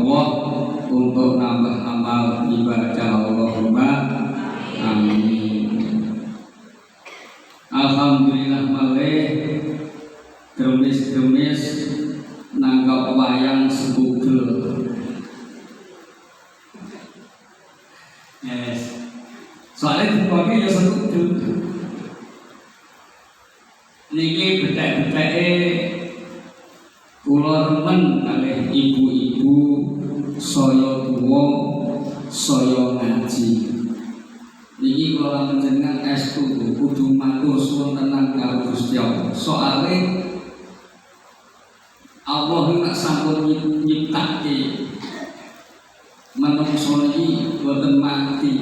Allah untuk nambah amal ibadah Allahumma amin. Alhamdulillah malih gemis-gemis nanggap wayang sebugel. Yes. Soalnya dipakai ya sebugel. Niki betek-beteke kula remen kalih ibu-ibu saya tuwa saya ngaji. Niki kula panjenengan estu kudu matur suwun tenan karo Gusti Allah. Soale Allah nek sampun nyiptake manungsa iki boten mati.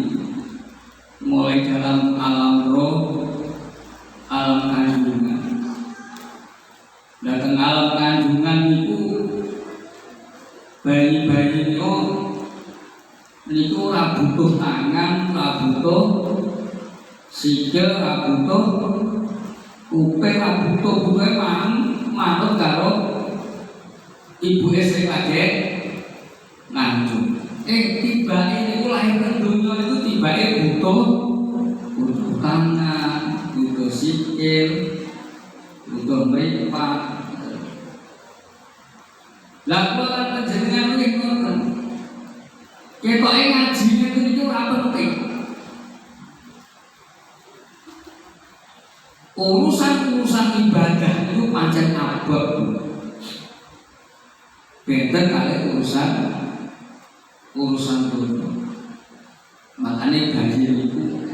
Mulai dalam alam roh, alam kandungan. Dateng alam kandungan niku bayi-bayi niku ora butuh tangan, ora butuh sikil, ora butuh kuping, ora butuh manut karo ibuke sing lagi ngandung. Tibake niku lahir ke dunia itu tibake butuh tangan, butuh sikil, butuh mripat. Lah kula kan panjenengan iki ngoten. Ketoke ngaji niku ora penting. Urusan ibadah itu pancen abot. Benten kali urusan dunia. Makanya bayi itu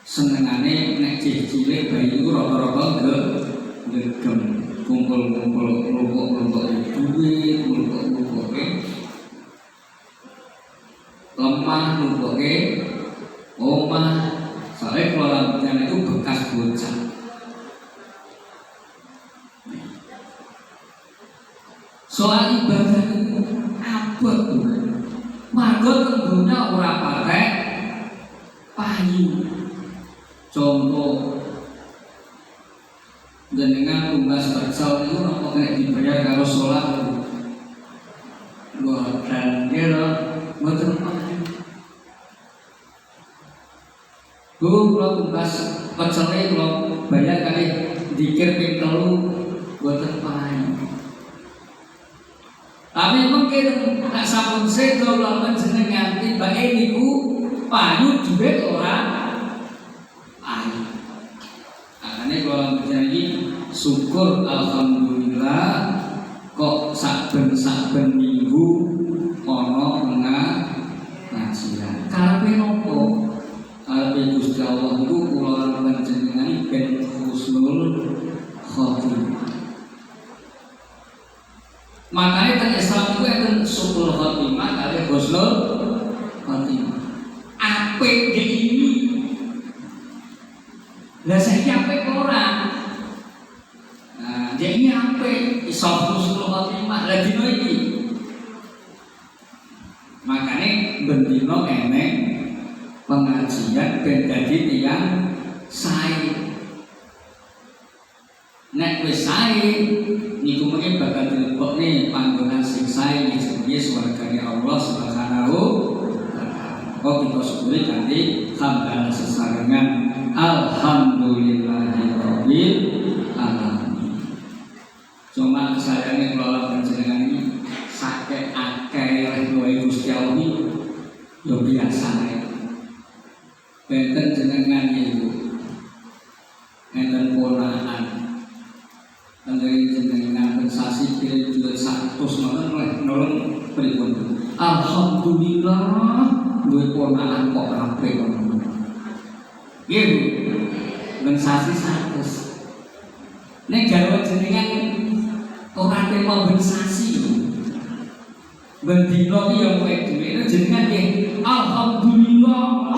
senengane nek cilik bayi itu rata-rata gegem kumpul-kumpul kelompok-kelompok duit, kelompok-kelompok lemah, kelompok omah. Soalnya keluarga itu bekas bocah. Soal ibadah itu abot tuh. Warga tentunya ora pakai payu. Contoh jenengan tugas kerja itu apa kena dibayar kalau sholat dan dia betul kalau tugas kerja kalau bayar kali dikir pintelu betul payu. Tapi mungkin tak sampun sedo lawan jenengan tibake niku payu duit ora payu. Makane kula berjanji syukur alhamdulillah kok saben minggu ana ngajian. Karepe nopo? Karepe Gusti Allah niku kula panjenengan ben husnul khotimah. Makanya tentang Islam itu enten syukur khotimah kali husnul khotimah. Apik ini. Lah saiki apik ora? Nah, jadi apik iso husnul khotimah lah dino iki. Makanya bendino eneng pengajian ben dadi tiyang sae. Nek wis sae niku mungkin bakal dilebokne panggonan sing sae jenenge swargane Allah Subhanahu wa taala. Kok kita syukuri kanthi hamdalah sesarengan alhamdulillahirabbil alamin. Cuma kesayangan kula panjenengan iki sakit akeh oleh Gusti Allah iki yo biasa ae. Benten jenengan iku enten ponakan Andai jenengan sensasi pilih juga 100 malah nolong pripun. Alhamdulillah duwe ponakan kok apik kok. Nggih Bu. Sensasi 100. Nek garwa jenengan ora tema sensasi. Bendina iki yo kowe dhewe jenengan nggih alhamdulillah.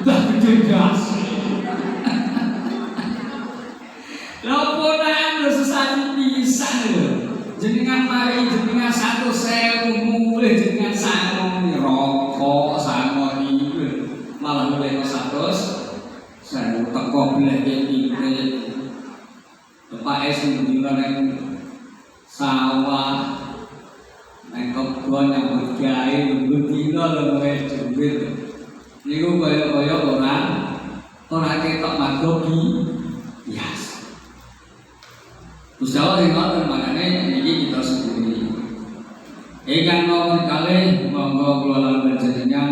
Dah kejelas. Laporan sesat pisan lho. Jenengan mari jenengan 100.000 mulih jenengan sangon rokok sangon iki malah mulih 100 saya teko belah iki Pak es dina nang sawah kongkon nyambut gawe nunggu dina lho duit. Niku kaya ora ketok magogi biasa. Gusti Allah ngoten makane niki kita sedulur. Ingkang nomor kalih monggo kula lan panjenengan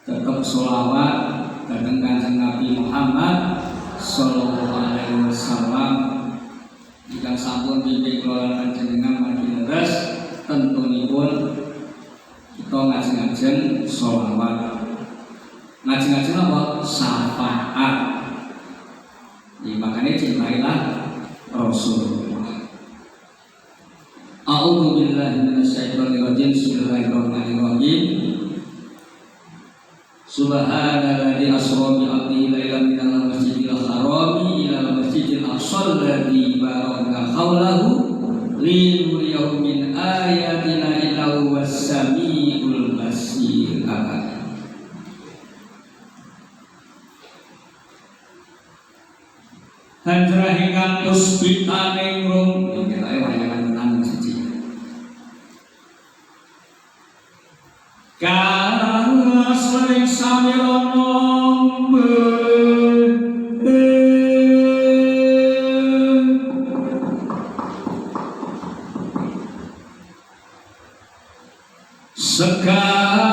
tetep sholawat dhateng Kanjeng Nabi Muhammad sallallahu alaihi wasallam. Jika sampun bimbing kula lan panjenengan mangke leres tentunipun kita ngajeng-ngajeng sholawat. Ngajeng-ngajeng apa? Syafaat. Makanya cintailah Rasulullah. A'udzu billahi minasyaitonir rajim. Bismillahirrahmanirrahim. Subhanalladzi asra bi 'abdihi lailan minal masjidil harami ilal masjidil aqsal ladzi barakna haulahu linuriyahu min ayatina innahu was-sami'ul basir. Handra hingan puspitane ngrum kitae wayangan tenan siji. Kang sering samirono sekar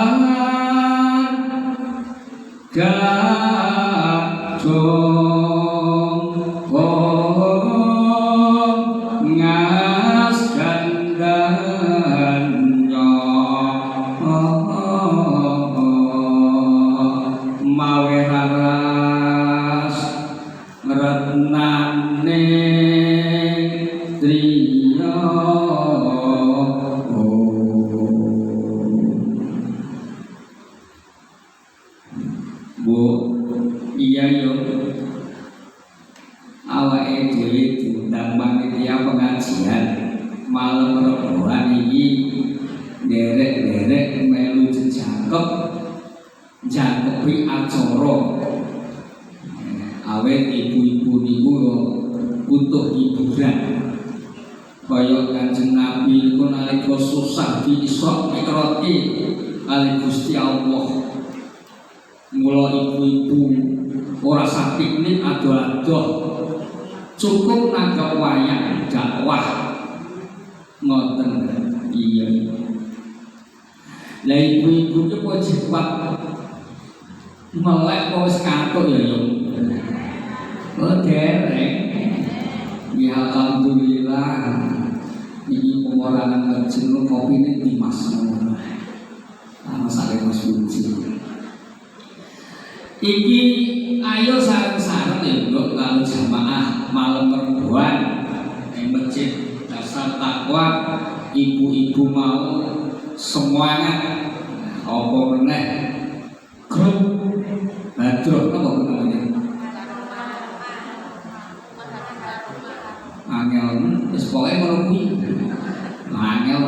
jangkepi acara awet ibu-ibu niku butuh hiburan kaya Kanjeng Nabi niku nalika susah di Isra Mi'raj kali Gusti Allah. Mula ibu-ibu ora sak piknik ado-ado cukup nanggap wayang dakwah ngoten. Iya lah ibu-ibu itu kok cepat melek kok wis kantuk ya yo. Oh derek. Ya alhamdulillah. Ini pengorangan kecil kopi ini di Mas. Sama saya Mas Bunci. Iki ayo sareng-sareng ya untuk lalu jamaah malam perempuan di masjid Dasar Takwa. Ibu-ibu mau semuanya apa meneh grup Badro apa namanya angel wis pokoke ngono kuwi angel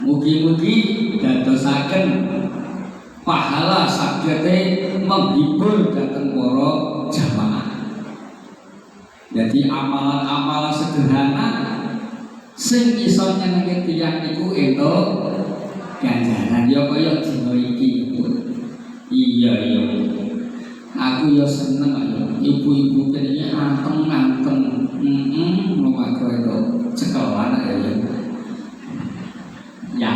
mugi-mugi dadosaken pahala sagete menghibur dhateng para jamaah. Jadi amalan-amalan sederhana sing iso nyenengke tiyang niku entuk ganjaran ya kaya dina iki. Iya. Aku ya seneng ayo ibu-ibu kene anteng-anteng. Monggo itu cekelan ya. Ya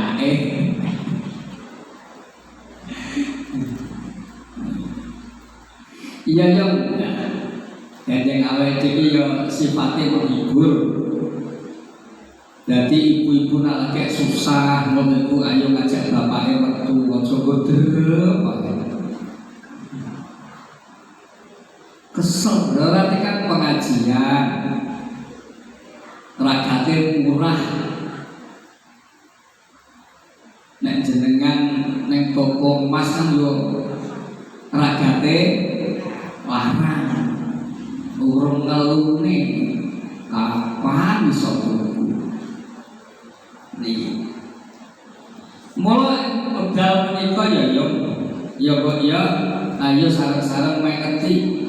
Iya yo. Dendeng awake dhewe yo sifate menghibur. Jadi ibu-ibu nak lagi susah ngono ayo ngajak bapake metu aja godrep. Kesel berarti kan pengajian ragate murah. Nek jenengan neng toko emas kan yo ragate larang. Urung ngelune kapan iso tuku. Nih, mulai pedal menika ya kok ya, ayo sareng-sareng mengeti.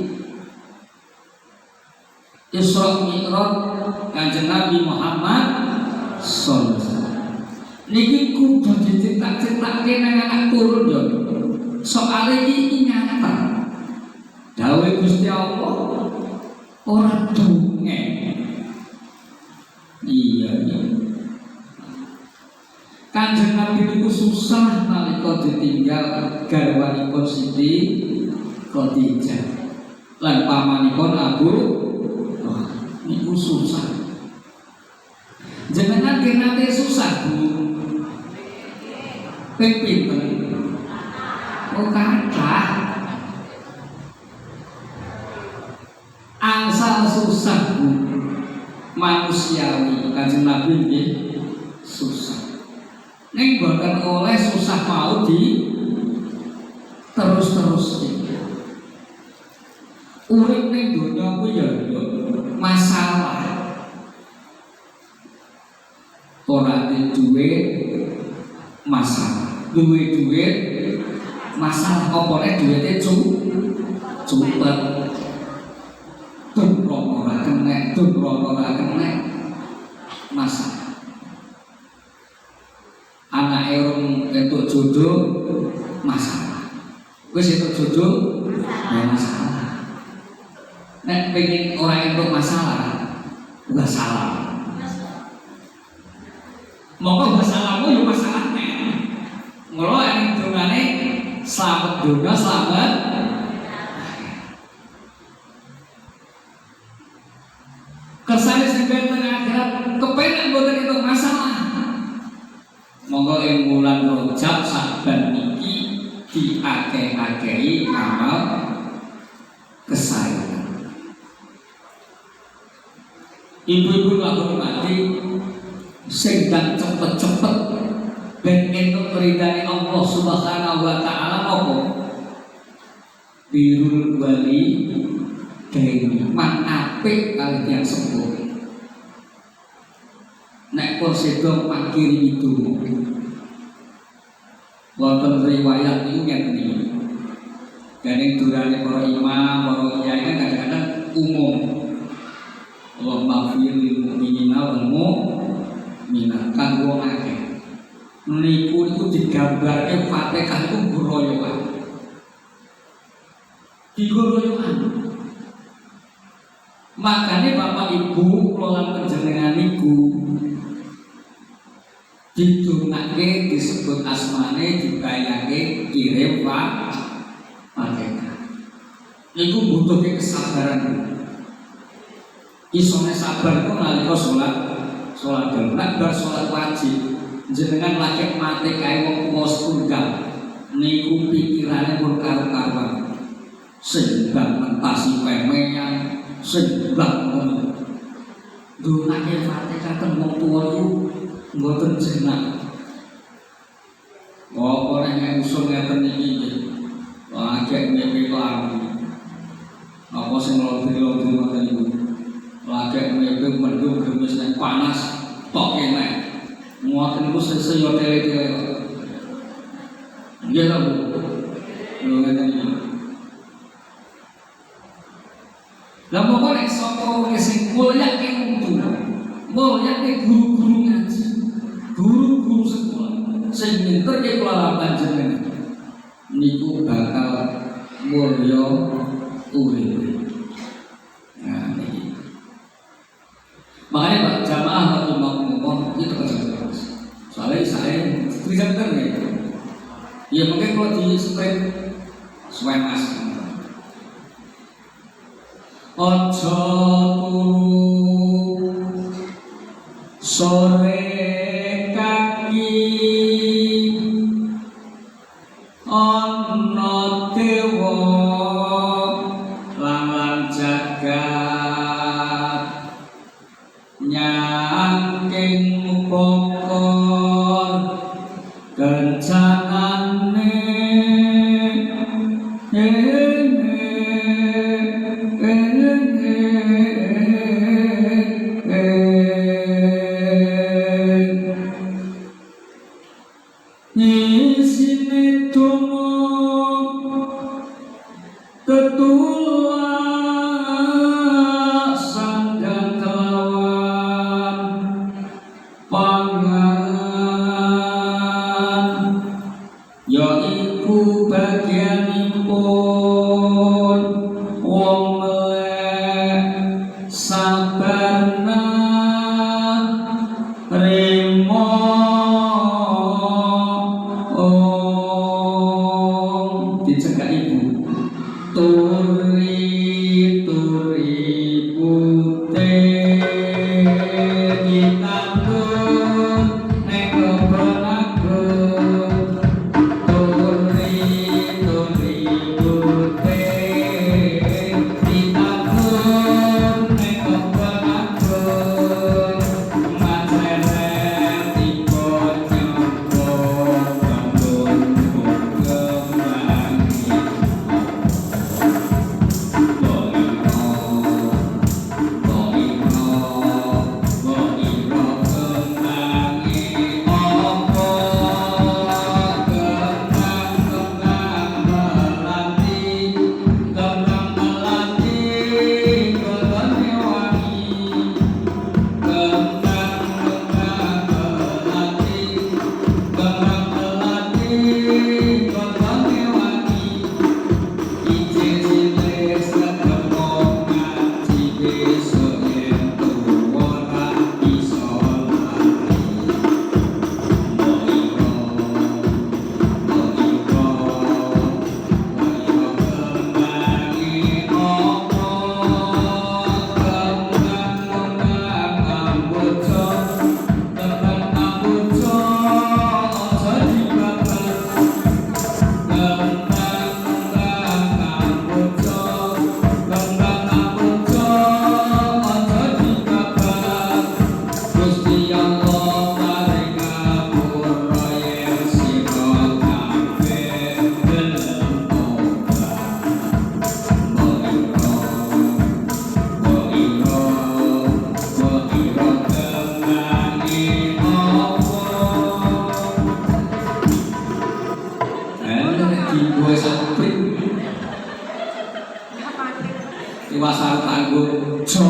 Isra Mi'raj Kanjeng Nabi Muhammad sallallahu alaihi wasallam. niki kudu dicetak-cetakke nang anak turun yo. Soale iki nyata. Dawuh Gusti Allah ora dongeng. Iya. Kanjeng Nabi itu susah nalika ditinggal garwanipun Siti Khadijah lan pamanipun Abu niku susah. Jenengan nate susah Bu. Ping pinten? Oh kathah. Angsal susah Bu. Manusiawi Kanjeng Nabi nggih susah. Ning boten oleh susah mau di terus-terus. Urip ning donya kuwi ya masalah. Ora duwe masalah. Duwe duit masalah apa nek duwite cepet. Dumrong ora kena, dumrong ora kena. Masalah. Anak erung entuk jodoh masalah. Wis entuk jodoh ya masalah. Nek pengen orang entuk masalah, enggak salah. Monggo masalahmu yo masalahne. Mula ing dongane slamet donya slamet. Kersane sing benten akhirat kepenak mboten entuk masalah. Monggo ing wulan Rajab saben niki diakeh-akehi amal kesayangan. Ibu-ibu kula hormati, sing dan cepet-cepet ben entuk ridane Allah Subhanahu wa taala apa? Birrul wali daini man apik kali tiyang sepuh. Nek pun sedo pakiri itu wonten riwayat niku ngeten iki. Dene durane para imam, para kiai kan kadang-kadang umum. Allah mafir lil mu'minina wal mu'minat kan wong akeh. Niku digambarke Fatihah itu guroyoan. Diguroyoan. Makanya Bapak Ibu kula panjenengan niku didongake disebut asmane dibayake kirim Fatihah. Niku butuhke kesabaran. Isone sabar ku nalika salat nek bar salat wajib jenengan lagi mati kae wong tuwa setunggal niku pikirane pun karo-karuan. Sembang mentasi pemenyan, sembang ngono. Donake Fatihah ten wong tuwa iku mboten jenak. Apa nek usul ngeten iki nggih. Lagi nyepi lagi. Apa sing londri-londri ngoten niku. Lagi nyepi mendung gemes nek panas tok enek. Ngoten niku sesuk yo tele-tele. Nggih lho Bu. Lho ngeten iki. Lah mongko nek sapa wong sing mulyake wong tuwa, mulyake guru-guru ngaji, guru-guru sekolah, sing minterke kula panjenengan niku bakal mulya urip. Nah niki. Makanya Pak jamaah waktu mau itu kan soalnya saya tidak ya. Ya mungkin kalau di spread mas. Ojo turu sore kaki ana dewa lan jagat nyangking pokon kencanane isine tumo ketulasan dan kelawan pangan remo dicegak ibu turi putih ditambun nek kebon aku turi putih ditambun nek kebon aku maceren tiba nyoba bangun kembangi Iwasar tanggung jok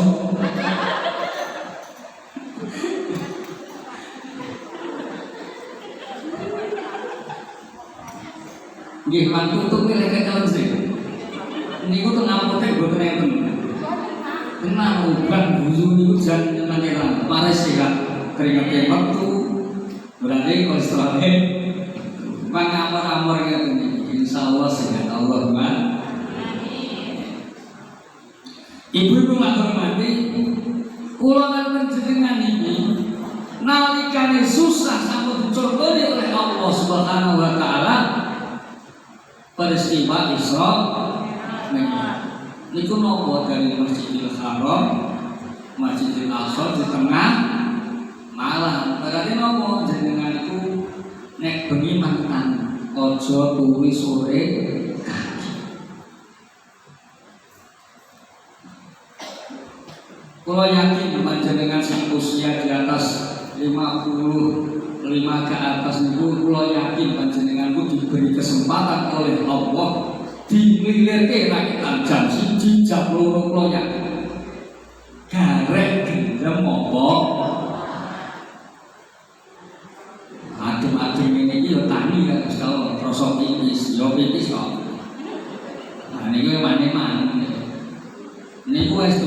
nggih mantutuk milih kekelen sih niku teng apotek boten enten tenang uban buzu niku jan nyenengan pares sehat keringetnya metu berarti kolesterolnya pangamor-amor ngeten iki insyaallah sehat Allahumma. Ibu-ibu matur mati, kula lan panjenengan iki nalikane susah sampun dicontoni oleh Allah Subhanahu wa taala peristiwa Isra Mi'raj. Niku napa dari Masjidil Haram, Masjidil Aqsa di tengah malam. Berarti napa jenengan iku nek bengi mantan aja turu sore. Kalau yakin panjenengan sing usia di atas 55 ke atas niku kula yakin panjenengan ku diberi kesempatan oleh Allah dimilirke rakitan jam 1 jam 2 kula yakin garek gendem apa adem-adem ini iki yo tani kan Gusti Allah rasa pipis yo pipis kok. Nah niku mane-mane niku wis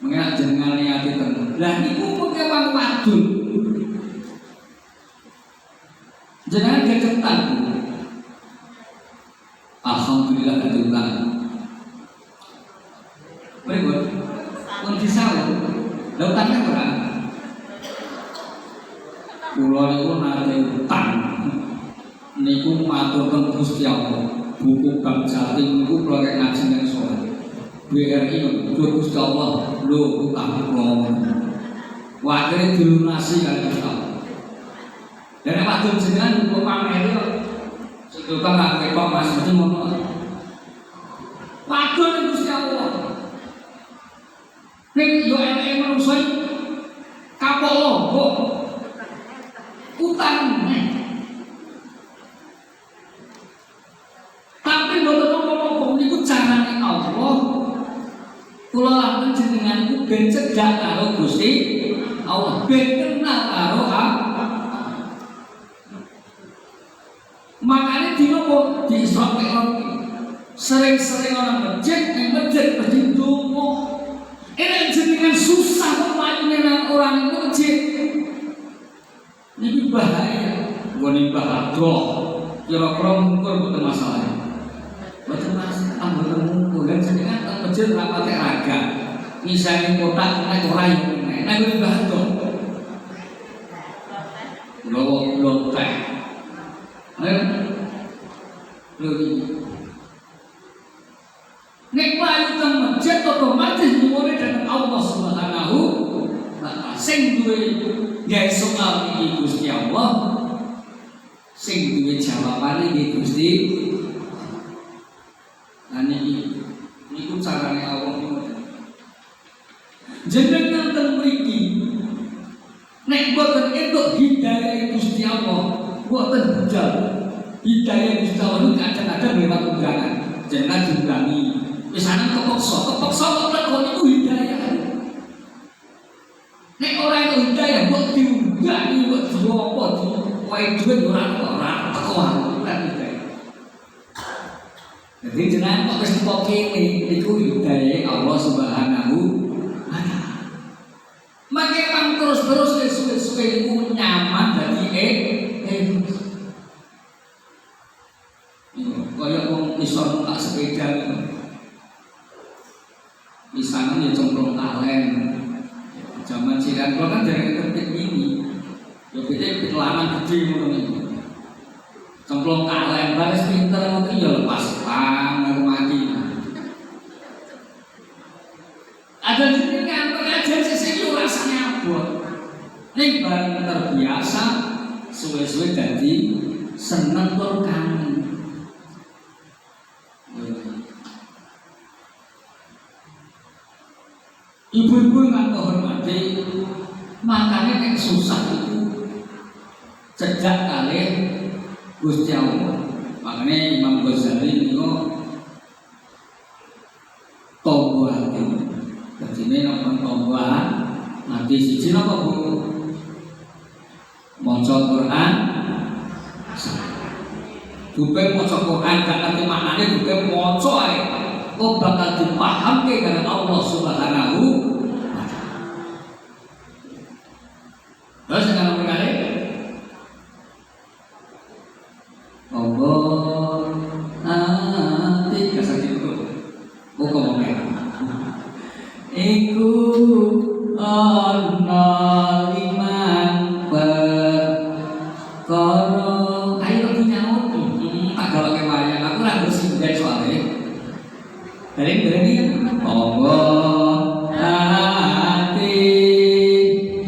mengenai jenengan niati tenang. Lah niku mengke wong wadon. Jenengan kecetan. Alhamdulillah ketulan. Berikut pun disawut. Lautannya ora. Kula niku nate utang. Niku matur teng Gusti Allah. Buku bab Jatim niku kula ngaji nang salat. BRI untuk Gusti Allah lho utang kula wakile dilunasi kali Gusti Allah. Dan wadon jenengan kok pameri sing utang gak ketok Mas mesti ngono. Wadon Gusti Allah. Ning yo eleke manungsa kapok lopo utang. Tapi mboten nopo-nopo niku carane Allah. Kula lamun jenengan iku ben cedhak karo Gusti Allah, ben kenal karo Allah. Makanya dino kok di Isra Mi'raj sering-sering orang masjid mesti ndonga. Enak jenengan susah melayani orang masjid. Ini bahaya. Goni bahagia. Kira-kira mungkur betul masalah. Betul masalah, betul mungkur. Dan jenengan teng masjid rapate raga. Misalnya kotak naik orang yang naik goni bahagia. Lo teh. Nek mlayu teng masjid otomatis nyuwune dhateng Allah Subhanahu wa taala. Sing duwe gawe soal iki Gusti Allah, sing duwe jawabane iki Gusti. Lan iki niku carane Allah niku. Jenengan teng mriki nek boten entuk hidayah Gusti Allah, boten budal. Hidayah Gusti Allah niku kadang-kadang lewat undangan. Jangan diulangi. Misalnya kepeksa kok lakon itu hidayah. Nek ora itu hidayah, mbok diundang, mbok diopo di kowe duwe ora teko ora hidayah. Jadi jenengan kok wis teko kene iku hidayah Allah Subhanahu wa taala. Mangke pang terus-terus suwe-suwe iku nyaman dadi kaya wong iso numpak sepeda gitu. Misalnya ya cemplung kalen. Zaman cilik kalau kan dari ketik ini, ya beda lama gede ngono iki. Cemplung kalen baris pinter ngono ya lepas pang mati. Ada jenengan pengajian sesuk rasane abot. Ning bareng terbiasa suwe-suwe dadi seneng tur kangen. Ibu-ibu yang hormati, makanya yang susah itu cegah kali Gusti Allah. Makanya Imam Ghazali itu tombol hati. Jadi ini namanya tombol hati. Siji apa bu? Maca Quran. Bukan maca Quran gak ngerti maknanya, bukan maca ae. Kok bakal dipahamke karena Allah Subhanahu wa taala. Terus yang kali Allah nanti kasih itu hukum iku ana liman perkara ayo nyaut tak gawake wayang aku ora bersih dari soalnya. Dari Allah hati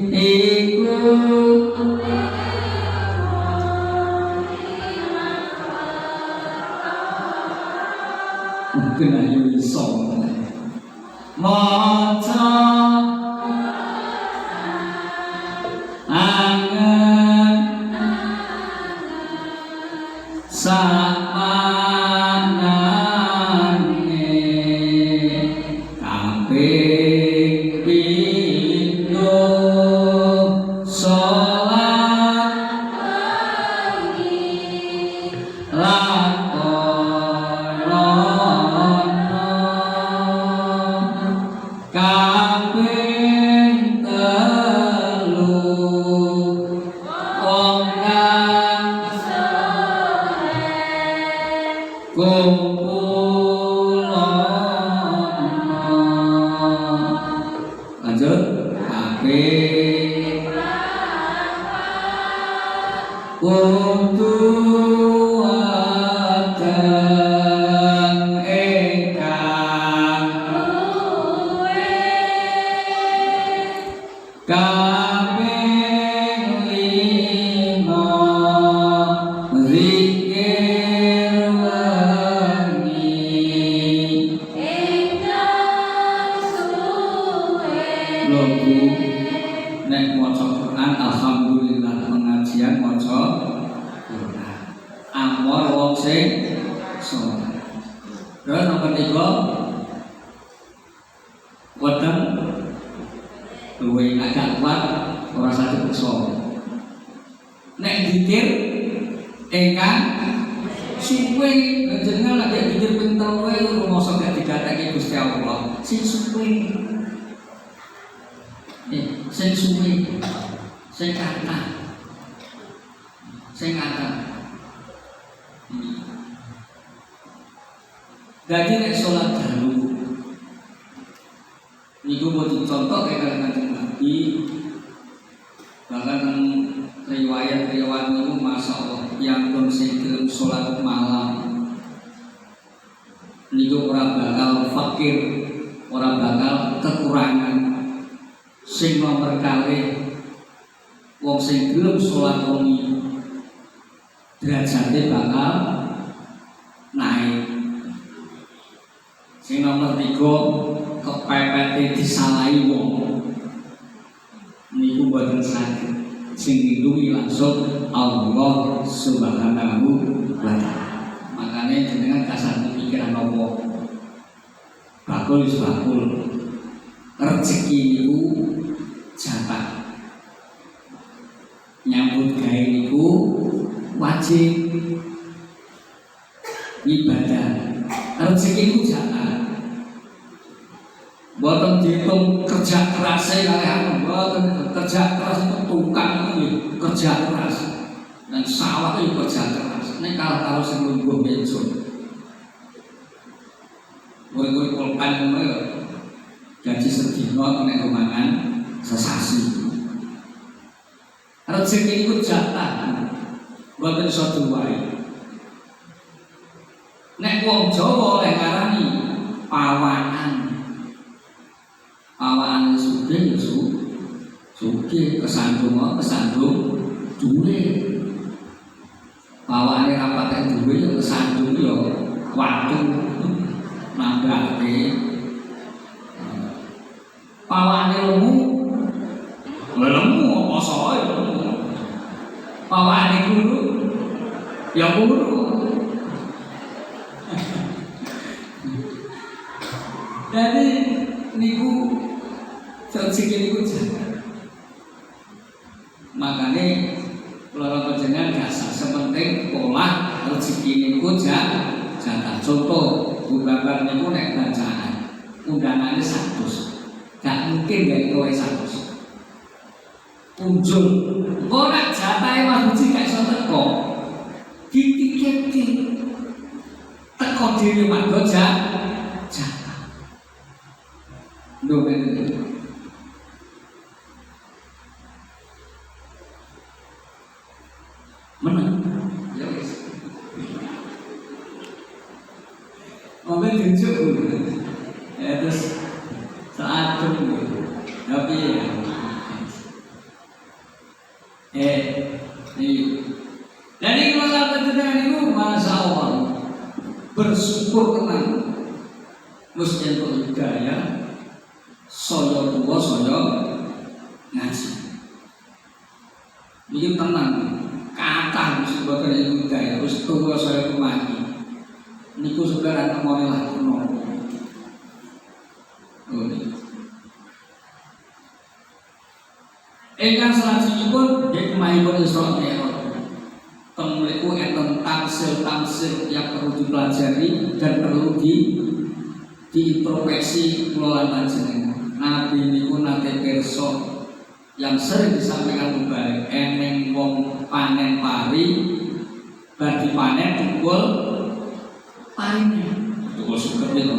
iku mungkin ayo iso maca angen sing suwi, sing kathah, sing kathah. Dadi nek salat dalu niku mau dicontoh kalian Kanjeng Nabi, bahkan riwayat-riwayat niku Masya Allah yang pun sing gelem salat malam niku ora bakal fakir, ora bakal kekurangan. Sing nomor kalih wong sing gelem salat wengi derajate bakal naik. Sing nomor 3 kepepete disalahi wong niku boten saged, sing ngilungi langsung Allah Subhanahu wa ta'ala. Makanya jenengan kasar pikiran apa bakul wis bakul, rezeki niku jatah, nyambut gawe niku wajib, ibadah rezeki niku jatah. Boten dihitung kerja keras kalian, boten kerja keras itu tukang itu kerja keras dan sawah itu kerja keras. Ini kalau sing lungguh bensun, gue pulpen gue gaji sedino nek rumangan sesasi. Rezeki itu jatah, boten iso diwai. Nek wong Jawa oleh ngarani pawanan. Awaan sugih ya sugih, kesandung duwe. Awane ra patek duwe ya kesandung ya waktu nambahke. Awane lemu apa sae lemu. Awane guru ya guru. Jadi niku rezeki niku jaga. Makane kula panjenengan dasar sepenting pola rezeki niku jaga. Contoh bubabar niku nek bacaan undangane 100. Gak mungkin gak kowe 100. Unjul. Ora jatahe waduji gak iso teko. Ditiketi. Teko dhewe manggo jaga. Lho ngene. Menang. Ya wis. Momen tunjuk. Ya terus saat itu. Tapi ini. Jadi kalau sampai dengan itu Masya Allah bersyukur tenang. Mesti untuk hidayah. Soyo tua soyo ngaji. Ini tenang. Kata sebagai ibu gaya harus tua soyo kemaki. Niku saudara mau lah kuno. Engkang selanjutipun dia kemahipan Isra Mi'raj. Temeliku enten tamsil yang perlu dipelajari dan perlu diintrospeksi kula panjenengan. Nabi niku nate pirsa yang sering disampaikan kembali, eneng wong panen pari, bar dipanen tukul parine. Tukul suket itu.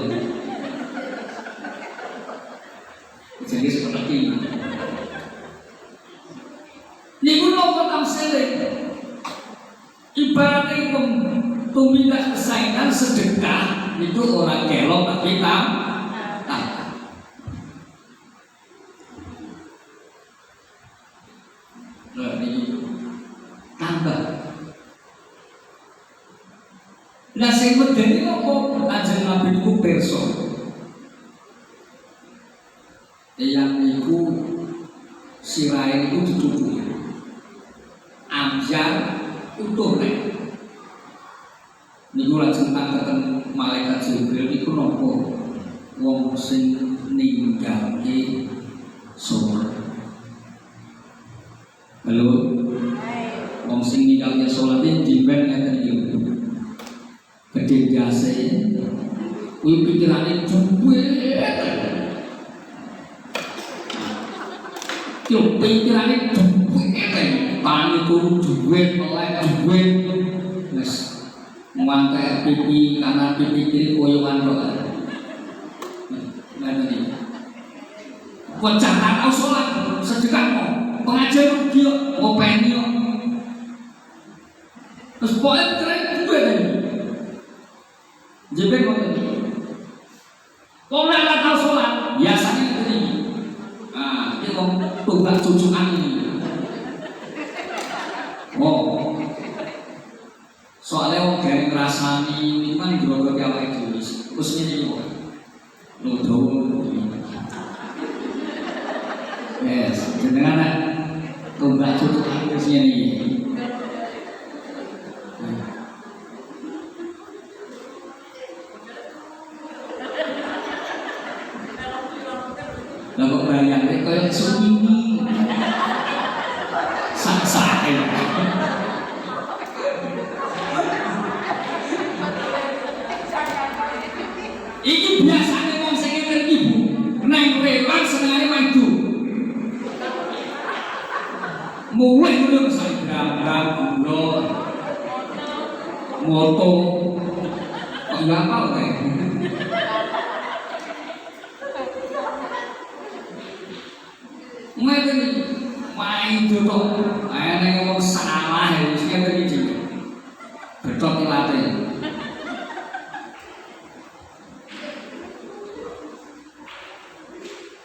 Jadi seperti ini. Niku nopo tamsile. Ibaratnya tumindak kesayangan sedekah itu orang kelok tapi tambah. Nah sing medeni nopo Kanjeng Nabi niku pirsa. Yang niku sirahe niku ditutupi. Ambyar utuh nek. Niku lajeng tangketen malaikat Jibril niku nopo wong sing ninggalke salat. Halo. Wong sing ninggalke salat iki diben ngeten iki. Gede jase. Kuwi pikirane duwe. Yo pikirane duwit tani turu duwit melek duwit wis ngwantek pipi kanan pipi kiri koyoan kok. Ngene iki. Bocah tak tau salat sedekah kok. Pengajar rugi kok ngopeni kok. Terus pokoke keren duwit iki. Jebek kok. Kok ora tau salat biasane ngene iki. Ah, iki kok tunggak cucukan ini. Oh, soalnya orang gawe ngrasani ini kan grogoke awake dhewe. Terus ngene kok. Lho yes, jenengan tunggak cucukan terus ngene iki. Lah kok bayangke koyo sunyi. Sak-sak ya. Iki biasane wong sing ngene iki Bu. Neng rewan senengane maju. Mulai ngono saya grambang gula. Moto. Kok ya apa kae? Ngeten iki main jotok ana ngomong salah ya wis ngeten iki betok ilate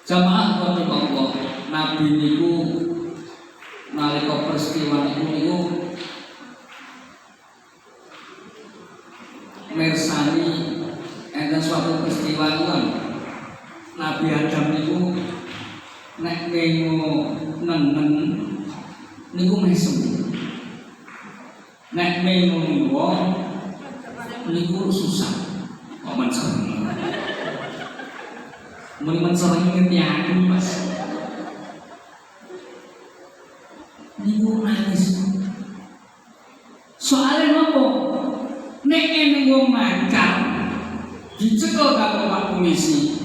jamaah Allah nabi niku nalika peristiwa niku mersani enten suatu peristiwa kan Nabi Adam niku nek mengo nenen niku mesem. Nek mengo wong niku susah. Kok mensereng. Mun mensereng ngerti aku Mas. Niku nangis. Soale nopo? Nek ene wong macan dicekel karo Pak Polisi.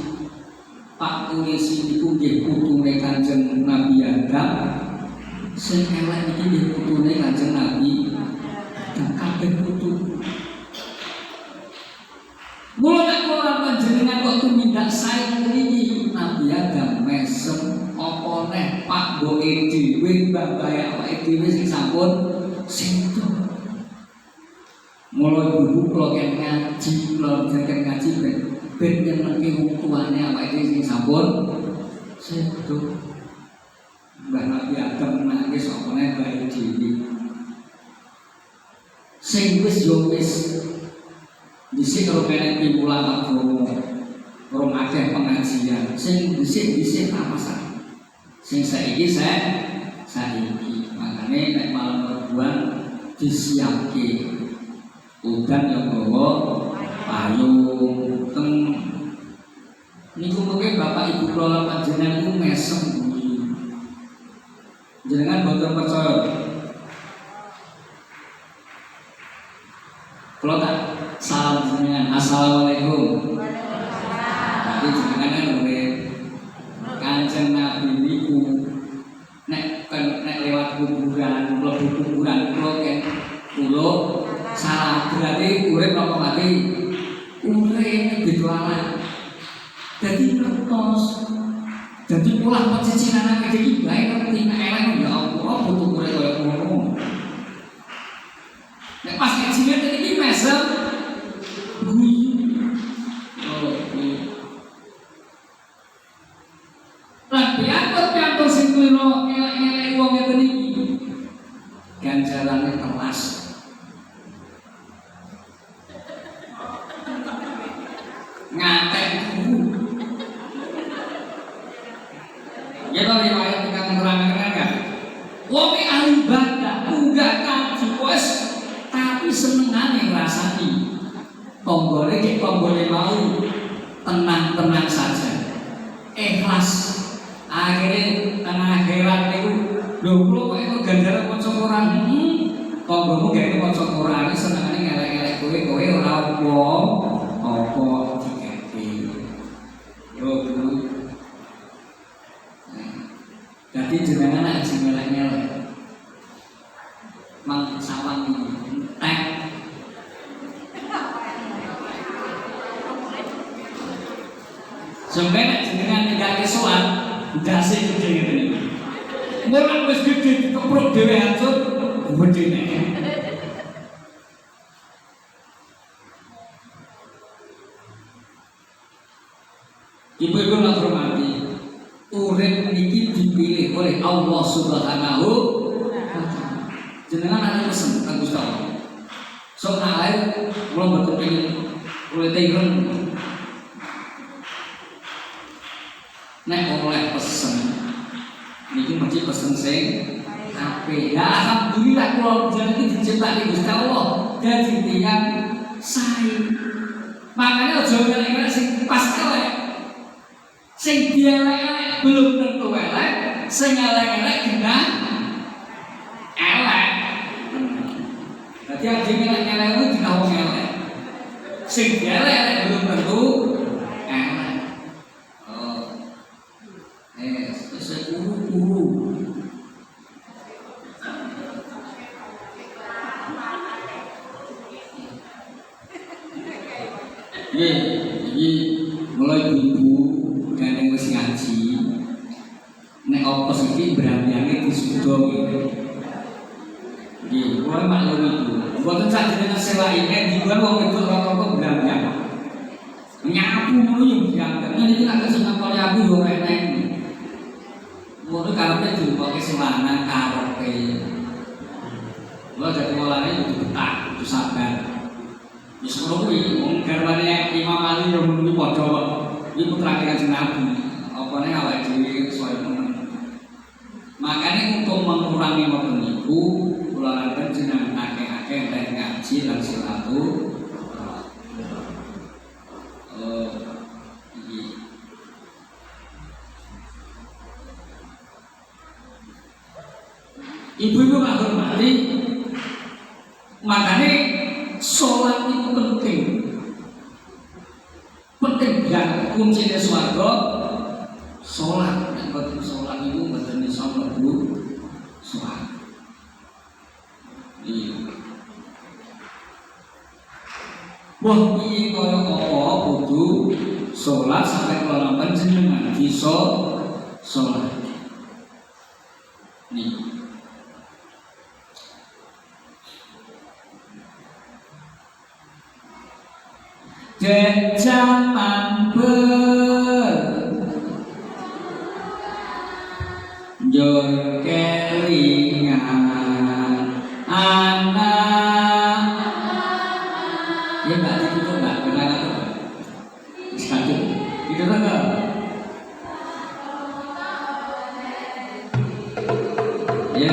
Pak Polisi niku nggih putune Kanjeng Nabi Adam. Sing elek iki nggih putune Kanjeng Nabi Adam kabeh putu. Mula nek kula panjenengan kok tumindak sae niki Nabi Adam mesem apa neh Pak Boe dhewe mbah-mbah awake dhewe sing sampun sedo. Mula ibu kula kan ngaji, kula kan ngaji ben nyenengke wong tuane awake dhewe sing sampun sedo. Mbah Nabi Adam nangis apa neh bae dhewe. Sing wis yo wis dhisik karo kene pimula agama. Rong akeh pengajian. Sing dhisik-dhisik apa sak. Sing saiki saiki. Makane nek malam Rebuan disiapke. Udan yang bawa payung teng niku mungkin bapak ibu kula panjenengan niku mesem kuwi. Jenengan boten percaya. Kula tak salam jenengan. Assalamualaikum. Tapi jenengan kan urip Kanjeng Nabi niku nek lewat kuburan, mlebu kuburan kula kan kula salah berarti urip apa mati? Urip beda. Jadi ngertos. Jadi pulang pecicilan anak iki bae ngerti nek elek ya Allah butuh urip kaya ngono. Nek pas kajian iki mesem guyu. Oh, lan pianto sing kulo elek-elek wong ngene iki. Ganjarane telas. Ngatek ya tau riwayat tukang nerang-nerang kan wong ahli ibadah enggak kaji wes tapi senengane ngrasani tonggole ki tonggole mau tenang-tenang saja ikhlas akhirnya tengah akhirat niku lho kula kok itu ganjaran maca Quran tonggomu gawe maca Quran senengane ngelek-elek kowe ora apa jadi Sampai nek jenengan ninggalke salat, ndase gede ngene iki. Mulai wis gede dikepruk dhewe hancur, gedene. Ibu-ibu yang hormati, urip niki dipilih oleh Allah Subhanahu wa Ta'ala. Jenengan ada pesen kang Gusti Allah. Sok nak lain kula mboten pengin oleh tengren. Nek oleh pesen niki mesti pesen sing apik. Ya alhamdulillah kula jenengan iki diciptake Gusti Allah dadi tiyang sae. Makanya aja ngelek sing pas elek. Sing dielek-elek belum tentu elek, sing elek-elek kena elek. Dadi yang elek-elek itu kena wong elek. Sing dielek-elek belum tentu elek. Oh. Wis guru-guru. Iki mulai ibu dan wis ngaji. Nek opos iki berambiane disudo iki. Nggih, kula maklum iku. Mboten sakjane selahine dibuat wong itu rokok berambian. Nyapu ngono yo dianggap. Niki nek sing ngakon nyapu yo enek. Ngono karepe dipoke semana karepe. Lha dadi mulane kudu betah, kudu sabar. Wis ngono kuwi wong garwane Imam Ali yo muni padha kok. Iki putrane Kanjeng Nabi. Apane awake dhewe soal temen. Makanya untuk mengurangi ngoten niku kula lakukan jenengan akeh-akeh dan ngaji lan silaturahmi. Ibu-ibu yang hormati, makanya sholat itu penting. Penting dan kuncinya swarga sholat. Betul sholat itu betul bisa mlebu swarga. Iya. Wah iki kaya apa kudu sholat sampai kula panjenengan bisa sholat. Nih. Jangan jor kelingan anak ya mbak itu mbak benar atau satu itu enggak ya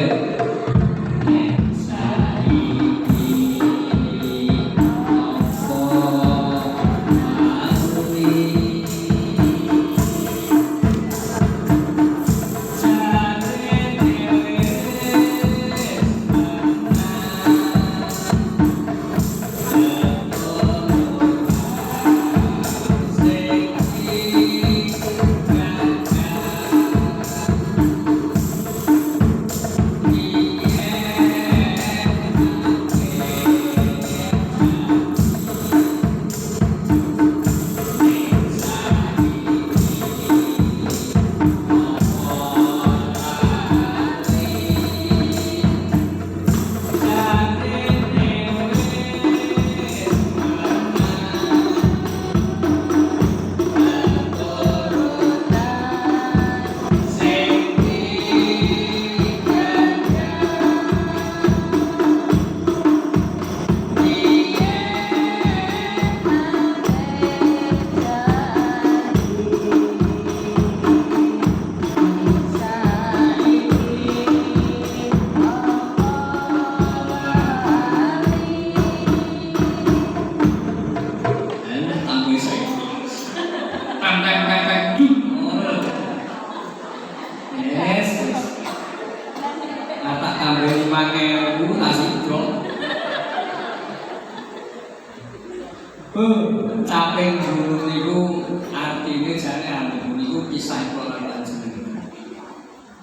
caping guru niku artine jane anu niku kisah kula lan panjenengan.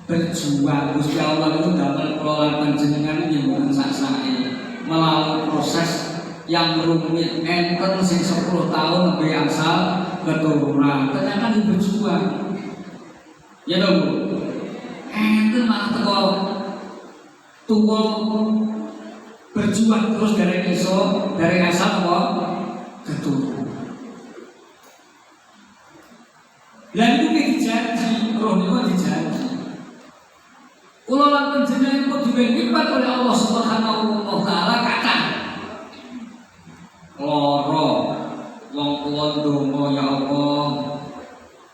Berjuang Gusti Allah itu damel kula lan panjenengan nggih mboten sak-sake melalui proses yang rumit enten sing 10 tahun lebih angsal keturunan, ternyata di berjuang. Ya dong, itu malah teko tua berjuang terus dari iso dari asal apa keturunan. Lalu ini dijanji, roh ini dijanji. Ulang penjenengan itu dibentukkan oleh Allah Subhanahu wa Ta'ala kata loro wong tuwa ndonga ya Allah.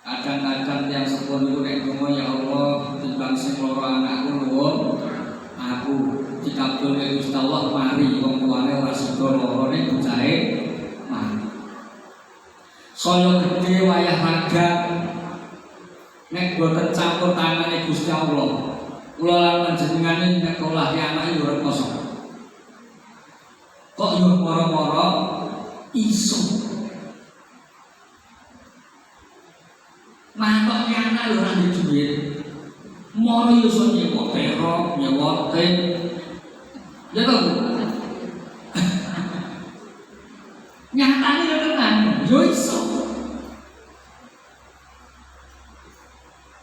Kadang-kadang yang sepuluh itu nek ndonga ya Allah timbang sing loro anakku nuwun aku dikabulke Gusti Allah mari wong tuane ora sida loro nek bocahe mari. Saya gede wayah raga nek boten campur tangane Gusti Allah. Kula lan panjenengane nek olahe anake yo ora kosong. Kok yo moro-moro iso. Mantoke anak yo ora ndek dhuwit. Moro yo iso nyewa perok, nyewa tim. Ya to. Nyatane yo tenan, yo iso.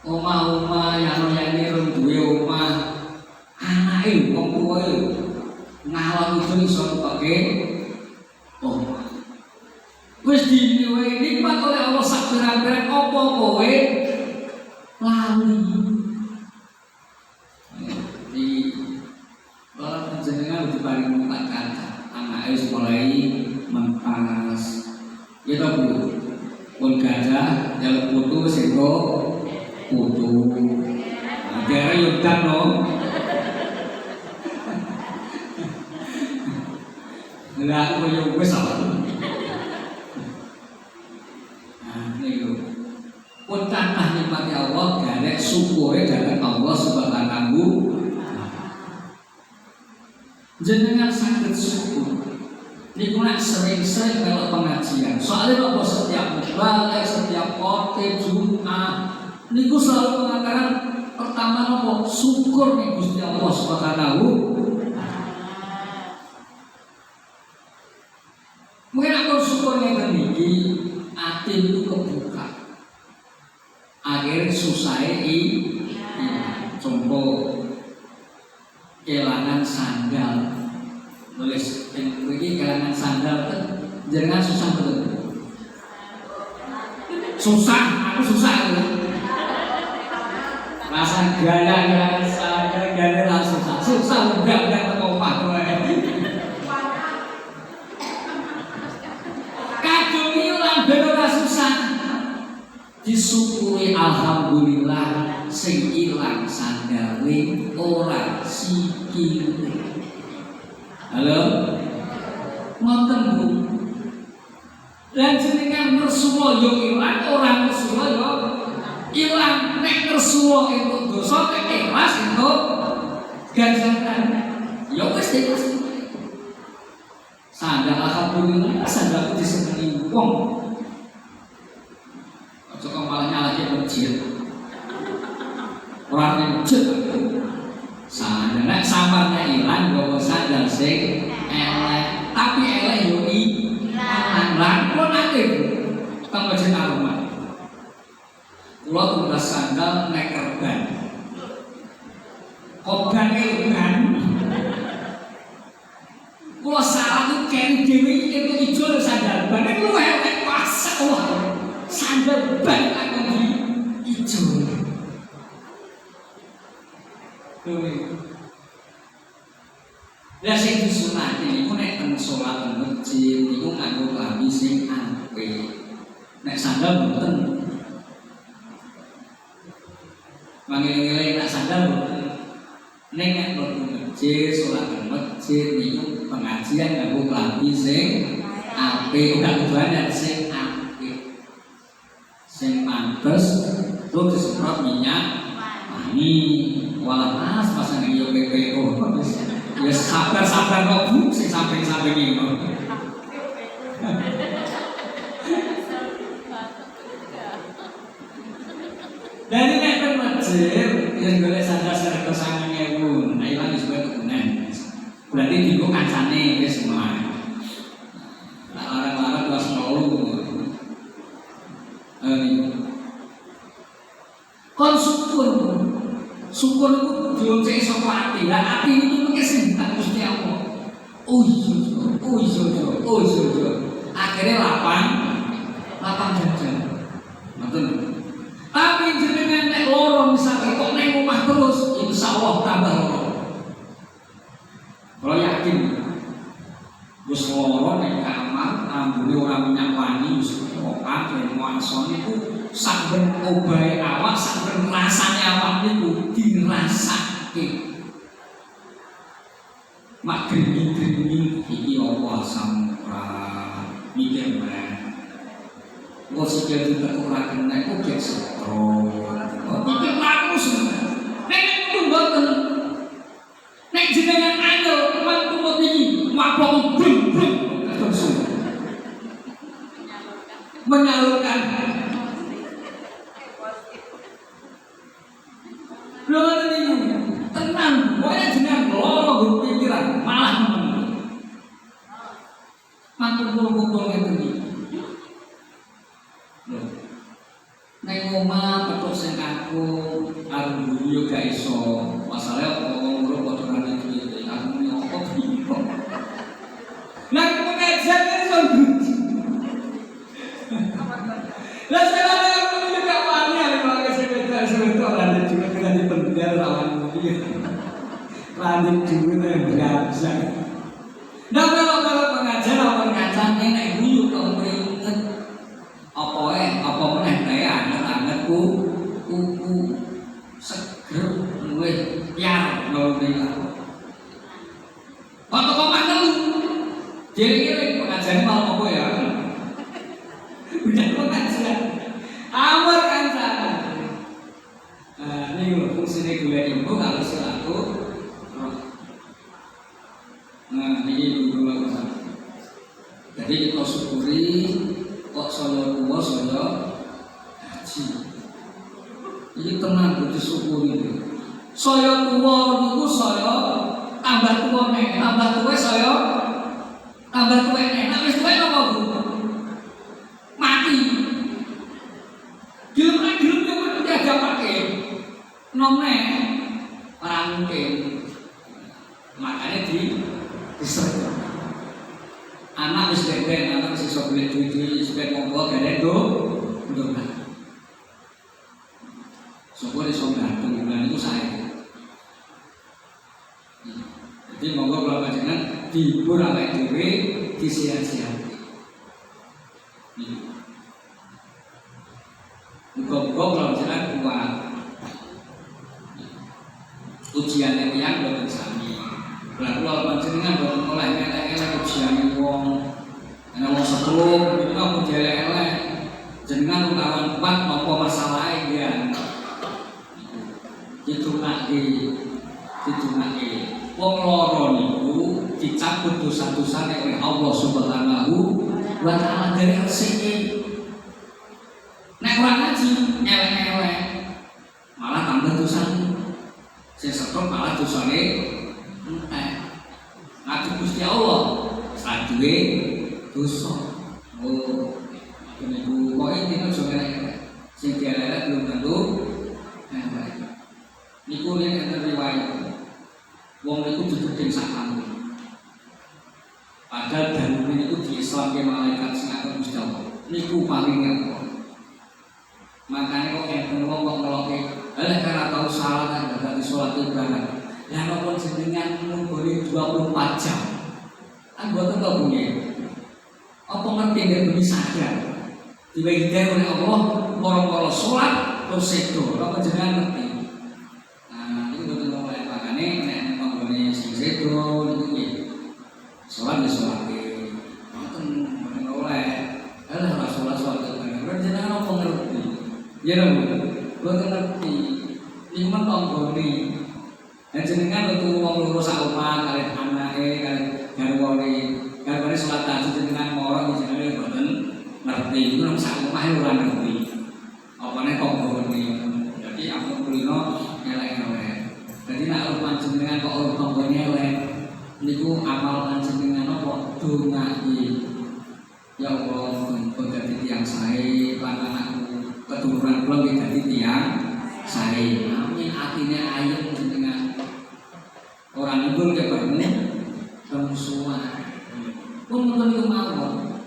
Omah-omah yang rong duwe omah anake wong tuwa ngalami itu iso nutuke omah. Wis diwehi nikmat oleh Allah sak pirang-pirang apa kowe lali. Di kalau panjenengan diparingi empat kata anake wis mulai mentas. Ya to Bu. Pun gajah jaluk putu sing putu, daerah Yordan loh. Nggak aku yang gue salah. Nah ini loh. Pun tanah nikmat Allah dari syukurnya dari Allah Subhanahu. Jenengan sangat syukur. Niku nak sering-sering kalau pengajian. Soalnya apa setiap balik, setiap khotbah Jumat. Niku selalu mengatakan pertama nopo syukur nih Gusti Allah Subhanahu. Mungkin aku syukurnya keniki hati itu kebuka. Akhirnya susahnya contoh kelangan sandal. Nulis ini kelangan sandal kan jangan susah betul. Susah, aku susah ya. Rasa gaya saya gaya langsung susah enggak terkompak kadung iki lambe ora susah disyukuri alhamdulillah sing ilang sandale ora sikile. Halo ngoten Bu lan jenengan Rasulullah yo ilang ora Rasulullah yo ilang nek kersuwa entuk dosa nek ikhlas entuk ganjaran. Ya wis ikhlas. Sandal alhamdulillah sandal disenengi wong. Aja kok malah nyalahke masjid. Ora ning masjid. Sandal nek samarnya ilang nggawa sandal sing elek, tapi elek yo ilang. Lan kok nate teng masjid Al-Rahman. Kula tumbas sandal nek kerban. Koban ilman. Kula salah ku kene dhewe iki ijo sandal ban nek luwih elek pas Allah. Sandal ban kok ijo. Lah sing disunati niku nek teng salat teng masjid niku nganggo klambi sing apik. Nek sandal mboten. Mangil-ngilih nak sandal mboten. Nek nek mlebu masjid, salat teng masjid niku pengajian nganggo klambi sing apik, ora kuduan sing apik. Sing pantes terus disemprot minyak wangi. Walah mas pasang yo PPO. Ya sabar-sabar kok Bu sing samping-samping iki. Dari nek ben masjid yang golek sandal serga 9.000. Nah ilang disebut tukunan. Berarti dienggo kancane wis semua. Lah larang-larang kelas 10. ati. Lah ati itu mengke sing tak Gusti Allah. Oh iya. Akhirnya lapang jajan. Ngoten. Tapi jenengan nek loro misalnya kok ning omah terus, insyaallah tambah loro. Kalau yakin wis loro ning kamar, ambune ora minyak wangi wis kok akeh wangson iku saben obahe awak, saben rasane awak niku dirasake. Mak gring-gring iki apa samra mikir men. Kok sikil ditekuk ora kena kok gek setro. Iki laku sebenarnya. Nek niku mboten. Nek jenengan ayo mangkumut iki, wabong brung-brung terus. Menyalurkan. Belum niku. Tenang, pokoknya jenengan loro berpikiran malah meneng. Kumpul-kumpul ngeten iki. Nek omah petuk sing aku arep yo gak iso. Masalahe wong loro padha nang iki aku muni apa bingung. Nek pengajian iso. Lah selama aku juga wani arep ngene sebentar lanjut juga dengan pendengar lawan iki. Lanjut juga enggak bisa. Nah kalau pengajian lawan kacane nek guyu kok pringet. Apa meneh kae anget-angetku kuku seger luwih piar ngene. Waktu kok mangkel. Jadi pengajian malam apa ya? Udah pengajian. Amar kan sana. Ini fungsinya gula ilmu kalau selaku. Nah ini dulu apa? Jadi kita syukuri kok saya tua saya haji. Ini tenang butuh syukuri. Saya tua itu saya tambah tua nek, tambah tua saya tambah tua nek. Nek wis tua apa Bu? Mati. Gelem yo diajak pakai. Nomne ora mungkin. Makanya diserta. Anak wis gede, anak wis iso beli duit-duit, sepet monggo gede ndok. Syukur iso gantung bulan itu saya. Jadi monggo kula panjenengan dihibur awake dhewe disihat-sihat. Muga-muga kula panjenengan kuat. Ujiane tiyang boten sami. Lah kula panjenengan boten oleh elek-elek ujiane wong. Ana wong setruk niku kok elek-elek. Jenengan lawan kuat napa masalahe ya. Ditungake. Wong loro niku dicabut dosa-dosane oleh Allah Subhanahu wa taala dari rezeki. Nek ora ngaji elek-elek malah tambah dosane. Sing setruk malah dosane entek. Ngaji Gusti Allah saduwe dosa. Oh, niku kok iki nek sing elek-elek. Sing elek belum tentu elek. Niku nek enten riwayat. Wong niku diduding sak kampung. Padahal dalem niku diislamke malaikat sing akan Gusti Allah. Niku paling ngepot. Makane kok enten wong kok ngeloke, "Lah ora tau salat kan dadi salat ibadah." Lah napa jenengan nunggoni 24 jam. Anggota kok bunyi. Apa ngerti nek bunyi sadar? Diwehi oleh Allah, para salat terus sedo. Apa jenengan ngerti? Nah, itu betul oleh makane nek nunggoni sing sedo niku piye? Salat ya salat e. Mboten oleh. Lah ora salat ibadah. Jenengan apa ngerti? Ya lho, mboten ngerti. Iku men tanggane. Nek jenengan metu wong loro sak omah kalih anake, kalih garwane salat tahajud jenengan moro jenengan mboten ngerti. Iku nang sak omah ora ngerti. Apane tanggane. Dadi aku kulino elek-elek. Dadi nek panjenengan kok ora tanggane elek, niku amal panjenengan apa dongake. Ya Allah, muga dadi tiyang sae lan anakku keturunan kula nggih dadi tiyang sae. Amin atine ayem jenengan. timbul permusuhan. Pun ngoten niku mawon.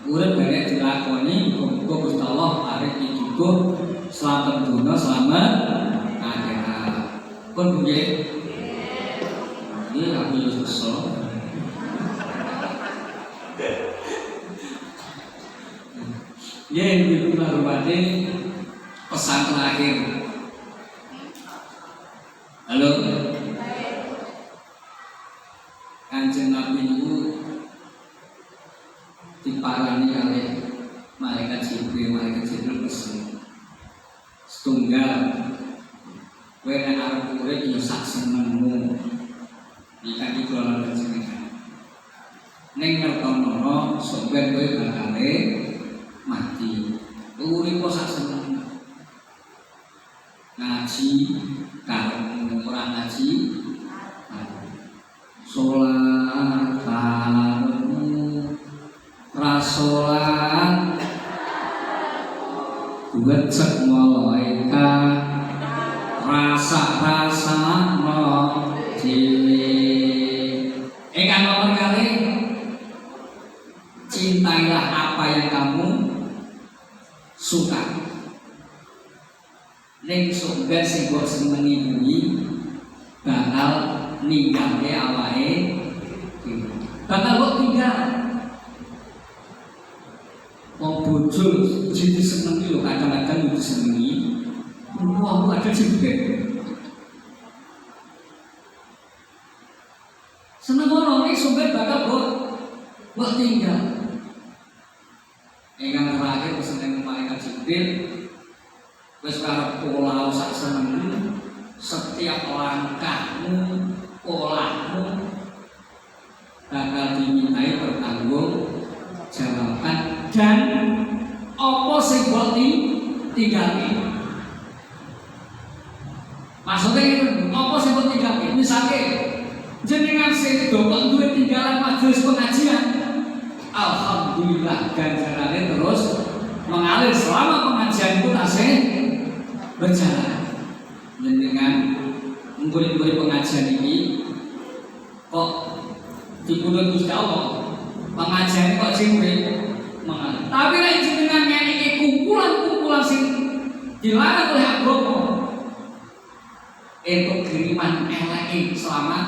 Urip bareng dilakoni muga Gusti Allah arep dituduh selamat dunya selamat akhirat. Pun nggih. Ini aku yo kesel. Ya, itu hormati pesan terakhir. Halo. Kanjeng Nabi itu diparani oleh malaikat Jibril pesen. Setunggal kowe nek arep urip ya sak senengmu. Iki kan dikelola panjenengan. Ning ngertono sampeyan kowe bakale mati. Urip kok sak seneng. Ngaji karo ora ngaji. Salat karemu rasolat wecek malaikat rasa-rasa no dhewe. Kang nomor kali cintailah apa yang kamu suka. Ning sampeyan sing mbok senengi kuwi bakal ninggalke awake dhewe. Bakal kok tinggal. Wong bojo sing disenengi lho kadang-kadang disenengi. Wong ada juga. Seneng orang ini sampai bakal buat tinggal. Yang terakhir pesan malaikat Jibril, wis karo pola sak seneng, setiap langkahmu, polahmu bakal dimintai pertanggung jawaban dan apa sing mbok tinggalke. Maksudnya itu apa sing mbok tinggalke? Misalnya jenengan sing dokok duwe tinggalan majelis pengajian, alhamdulillah ganjarane terus mengalir selama pengajian itu tasih berjalan. Jenengan murid-murid pengajian ini kok dipundhut Gusti Allah, pengajian kok cilik mengalir. Tapi nek jenengan ngene kumpulan-kumpulan sing dilarang oleh agama, itu kiriman elek selama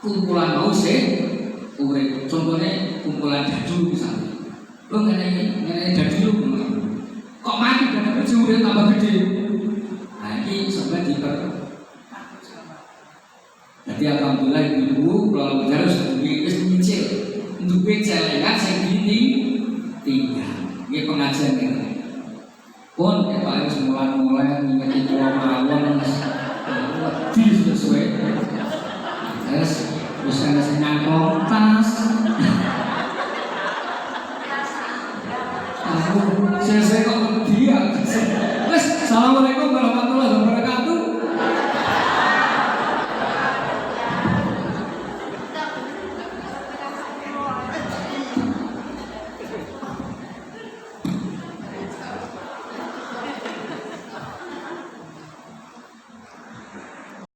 kumpulan mau sih urip. Contohnya kumpulan dadu misalnya, lo ngene dadu kok mati dan berjurut tambah gede. Nah ini sampai jadi alhamdulillah ibu kalau bicara sudah nyicil untuk celengan saya tinggal ini pengajian ini pun kita harus mulai ingat itu mawon